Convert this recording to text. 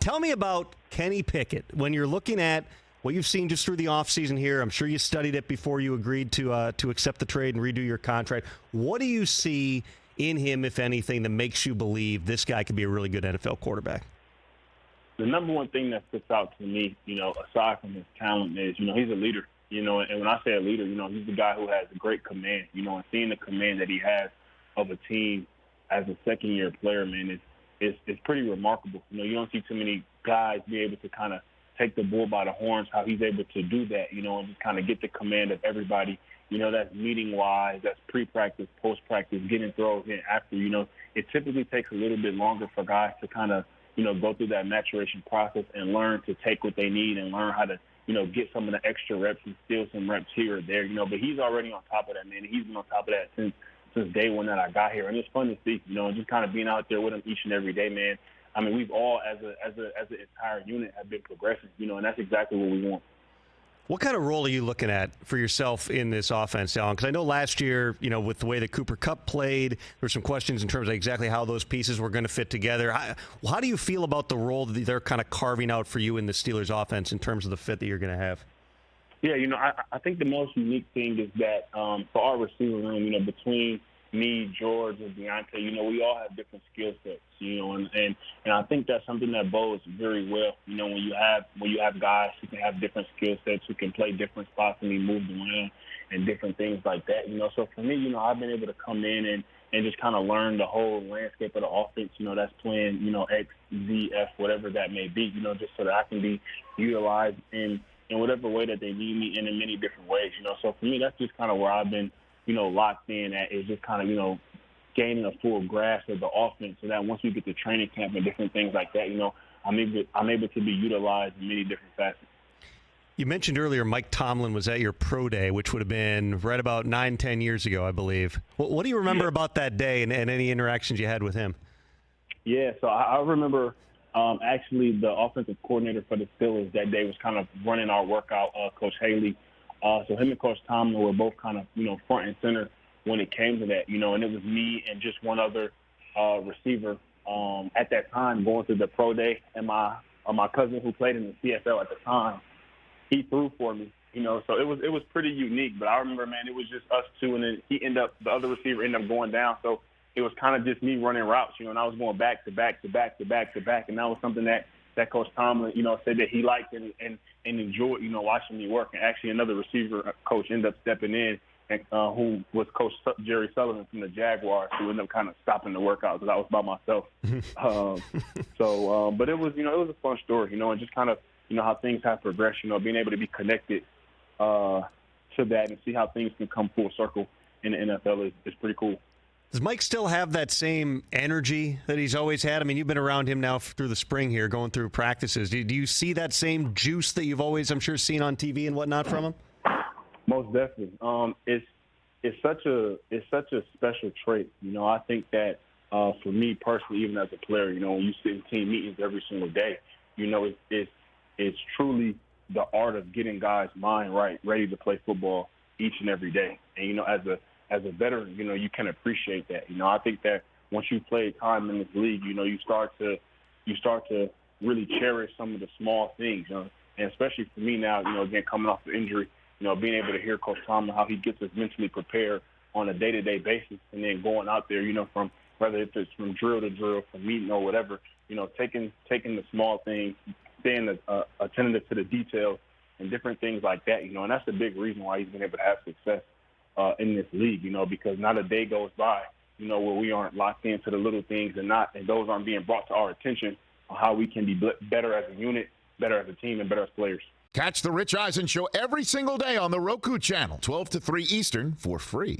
Tell me about Kenny Pickett. When you're looking at what you've seen just through the offseason here, I'm sure you studied it before you agreed to accept the trade and redo your contract. What do you see in him, if anything, that makes you believe this guy could be a really good NFL quarterback? The number one thing that sticks out to me, aside from his talent is, he's a leader, and when I say a leader, he's the guy who has a great command, and seeing the command that he has of a team as a second-year player, man, it's pretty remarkable. You don't see too many guys be able to kind of take the bull by the horns, how he's able to do that, and just kind of get the command of everybody, that's meeting-wise, that's pre-practice, post-practice, getting throws in after, it typically takes a little bit longer for guys to kind of, go through that maturation process and learn to take what they need and learn how to, get some of the extra reps and steal some reps here or there, but he's already on top of that, man. He's been on top of that since day one that I got here. And it's fun to see, just kind of being out there with him each and every day, man. I mean, we've all, as an entire unit, have been progressing, and that's exactly what we want. What kind of role are you looking at for yourself in this offense, Alan? Because I know last year, with the way that Cooper Kupp played, there were some questions in terms of exactly how those pieces were going to fit together. How do you feel about the role that they're kind of carving out for you in the Steelers offense in terms of the fit that you're going to have? Yeah, I think the most unique thing is that for our receiver room, between me, George, and Deontay, we all have different skill sets, and I think that's something that bodes very well, when you have guys who can have different skill sets, who can play different spots and be moved around and different things like that, So for me, I've been able to come in and just kind of learn the whole landscape of the offense, that's playing, X, Z, F, whatever that may be, just so that I can be utilized in whatever way that they need me in many different ways, So for me, that's just kind of where I've been, locked in at, is just kind of, gaining a full grasp of the offense so that once we get to training camp and different things like that, I'm able to be utilized in many different facets. You mentioned earlier Mike Tomlin was at your pro day, which would have been right about 9-10 years ago, I believe. What do you remember about that day and any interactions you had with him? Yeah, so I remember actually the offensive coordinator for the Steelers that day was kind of running our workout, Coach Haley. So him and Coach Tomlin were both kind of, front and center when it came to that, and it was me and just one other receiver at that time going through the pro day. And my cousin who played in the CFL at the time, he threw for me, so it was pretty unique. But I remember, man, it was just us two, and then the other receiver ended up going down. So it was kind of just me running routes, and I was going back to back to back to back to back. And that was something that Coach Tomlin, said that he liked and enjoyed, watching me work. And actually another receiver coach ended up stepping in, and who was Coach Jerry Sullivan from the Jaguars, who ended up kind of stopping the workout because I was by myself. But it was, it was a fun story, and just kind of, how things have progressed, being able to be connected to that and see how things can come full circle in the NFL is pretty cool. Does Mike still have that same energy that he's always had? I mean, you've been around him now through the spring here, going through practices. Do you see that same juice that you've always, I'm sure, seen on TV and whatnot from him? Most definitely. It's such a special trait. I think that for me personally, even as a player, when you sit in team meetings every single day, it's truly the art of getting guys' mind right, ready to play football each and every day. And as a veteran, you can appreciate that. I think that once you play time in this league, you start to really cherish some of the small things, and especially for me now, again, coming off the injury, being able to hear Coach Tomlin, how he gets us mentally prepared on a day-to-day basis, and then going out there, from whether it's from drill to drill, from meeting or whatever, taking the small things, staying attentive to the details and different things like that, and that's a big reason why he's been able to have success in this league, because not a day goes by, where we aren't locked into the little things and those aren't being brought to our attention on how we can be better as a unit, better as a team, and better as players. Catch the Rich Eisen Show every single day on the Roku channel, 12 to 3 Eastern, for free.